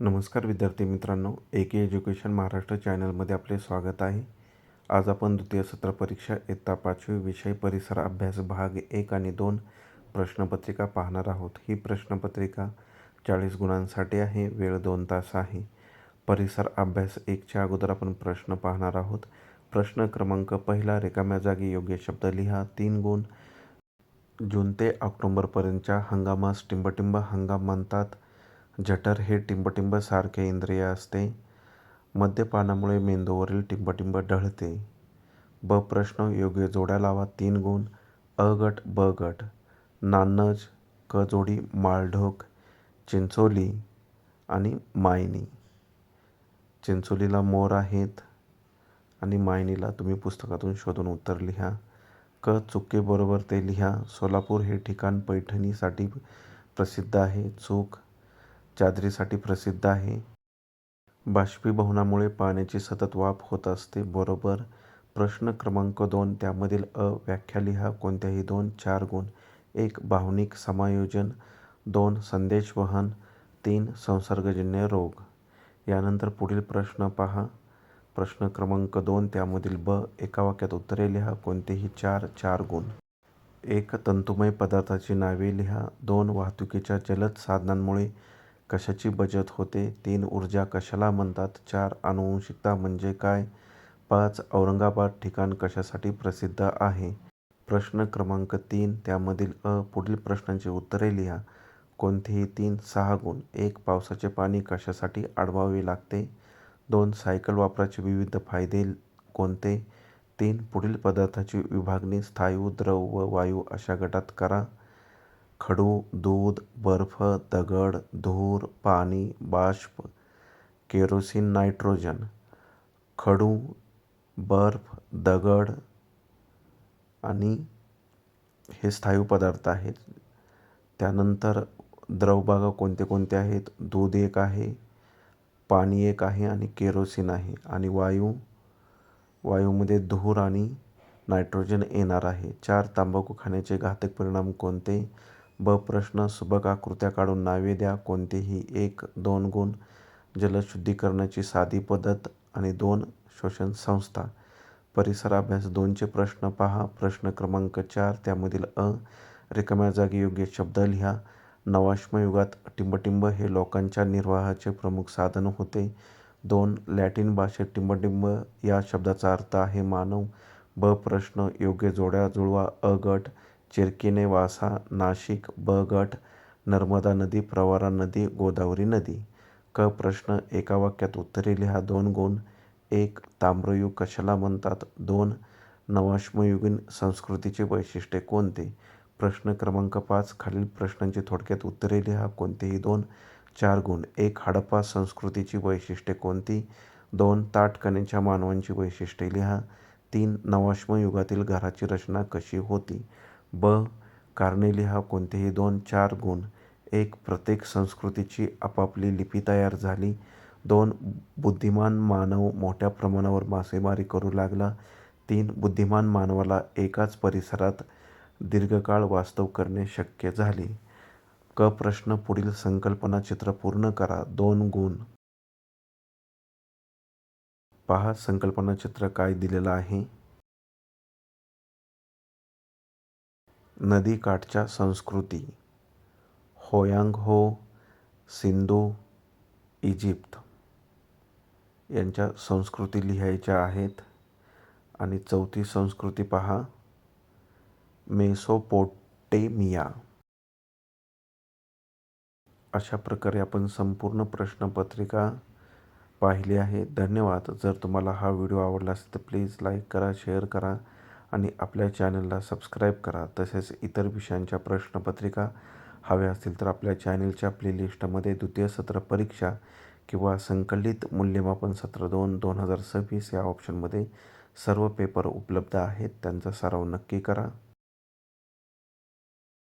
नमस्कार विद्यार्थी मित्रांनो, एके एज्युकेशन महाराष्ट्र चॅनलमध्ये आपले स्वागत आहे. आज आपण द्वितीय सत्र परीक्षा इयत्ता 5वी विषय परिसर अभ्यास भाग 1 आणि 2 प्रश्नपत्रिका पाहणार आहोत. ही प्रश्नपत्रिका 40 गुणांसाठी आहे. वेळ 2 तास आहे. परिसर अभ्यास 1च्या अगोदर आपण प्रश्न पाहणार आहोत. प्रश्न क्रमांक पहिला, रिकाम्या जागी योग्य शब्द लिहा. 3 गुण. जून ते ऑक्टोबरपर्यंतच्या हंगामास टिंबटिंब हंगाम म्हणतात. जठर हे टिंबटिंब सारखे इंद्रिय असते. मद्यपानामुळे मेंदूवरील टिंबटिंब ढळते. ब प्रश्न, योग्य जोड्या लावा. 3 गुण. अ गट, ब गट. नान्नज, क जोडी, माळढोक, चिंचोली आणि मायनी. चिंचोलीला मोर आहेत आणि मायनीला तुम्ही पुस्तकातून शोधून उत्तर लिहा. क चुके बरोबर ते लिहा. सोलापूर हे ठिकाण पैठणीसाठी प्रसिद्ध आहे. चूक, चादरीसाठी प्रसिद्ध आहे. बाष्पीभवनामुळे पाण्याची सतत वाफ होत असते. बरोबर. प्रश्न क्रमांक 2, त्यामधील अ व्याख्या लिहा. कोणत्याही 2. 4 गुण. 1. भावनिक समायोजन. 2. संदेशवहन. 3. संसर्गजन्य रोग. यानंतर पुढील प्रश्न पहा. प्रश्न क्रमांक 2, त्यामधील ब. एका वाक्यात उत्तरे लिहा. कोणतेही 4. 4 गुण. 1. तंतुमय पदार्थाची नावे लिहा. 2. वाहतुकीच्या जलद साधनांमुळे कशाची बचत होते. 3. ऊर्जा कशाला म्हणतात. 4. आनुवंशिकता म्हणजे काय. 5. औरंगाबाद ठिकाण कशासाठी प्रसिद्ध आहे. प्रश्न क्रमांक 3, त्यामधील अ. पुढील प्रश्नांची उत्तरे लिहा. कोणतेही 3. 6 गुण. 1. पावसाचे पाणी कशासाठी अडवावे लागते. 2. सायकल वापराचे विविध फायदे कोणते. 3. पुढील पदार्थाची विभागणी स्थायू, द्रव व वायू अशा गटात करा. खडू, दूध, बर्फ, दगड, धूर, पाणी, बाष्प, केरोसिन, नायट्रोजन. खडू, बर्फ, दगड आणि हे स्थायू पदार्थ आहेत. त्यानंतर द्रवभाग कोणते कोणते आहेत. दूध एक आहे, पाणी एक आहे आणि केरोसिन आहे. आणि वायूमध्ये धूर आणि नायट्रोजन येणार आहे. 4. तंबाखू खाण्याचे घातक परिणाम कोणते. ब प्रश्न, सुबक आकृत्या काढून नावे द्या. कोणतेही 1. 2 गुण. जलशुद्धीकरणाची साधी पद्धत आणि 2. शोषण संस्था. परिसर अभ्यास 2चे प्रश्न पहा. प्रश्न क्रमांक 4, त्यामधील अ. रिकाम्या जागी योग्य शब्द लिहा. नवाश्मयुगात टिंबटिंब हे लोकांच्या निर्वाहाचे प्रमुख साधन होते. 2. लॅटिन भाषेत टिंबटिंब या शब्दाचा अर्थ आहे मानव. ब प्रश्न, योग्य जोड्या जुळवा. अ गट, चिरकिने वासा, नाशिक. ब गट, नर्मदा नदी, प्रवरा नदी, गोदावरी नदी. क प्रश्न, एका वाक्यात उत्तरे लिहा. 2 गुण. 1. ताम्रयुग कशाला म्हणतात. 2. नवाश्मयुगीन संस्कृतीचे वैशिष्ट्ये कोणते. प्रश्न क्रमांक 5, खालील प्रश्नांची थोडक्यात उत्तरे लिहा. कोणतेही 2. 4 गुण. 1. हडप्पा संस्कृतीची वैशिष्ट्ये कोणती. 2. ताठकाणीच्या मानवांची वैशिष्ट्ये लिहा. 3. नवाश्मयुगातील घराची रचना कशी होती. ब. कारणे लिहा. कोणतेही 2. 4 गुण. 1. प्रत्येक संस्कृतीची आपापली लिपी तयार झाली. 2. बुद्धिमान मानव मोठ्या प्रमाणावर मासेमारी करू लागला. 3. बुद्धिमान मानवाला एकाच परिसरात दीर्घकाळ वास्तव करणे शक्य झाले. क प्रश्न, पुढील संकल्पना चित्र पूर्ण करा. 2 गुण. पहा संकल्पना चित्र काय दिलेलं आहे. नदीकाठच्या संस्कृती. होयांग हो, सिंधू, इजिप्त यांच्या संस्कृती लिहायच्या आहेत. आणि 4थी संस्कृती पहा, मेसोपोटेमिया. अशा प्रकारे आपण संपूर्ण प्रश्नपत्रिका पाहिली आहे. धन्यवाद. जर तुम्हाला हा व्हिडिओ आवडला असेल तर प्लीज लाईक करा, शेअर करा आणि आपल्या चॅनलला सबस्क्राईब करा. तसेच इतर विषयांच्या प्रश्नपत्रिका हव्या असतील तर आपल्या चॅनलच्या प्लेलिस्टमध्ये द्वितीय सत्र परीक्षा किंवा संकलित मूल्यमापन सत्र 2 2026 या ऑप्शनमध्ये सर्व पेपर उपलब्ध आहेत. त्यांचा सराव नक्की करा.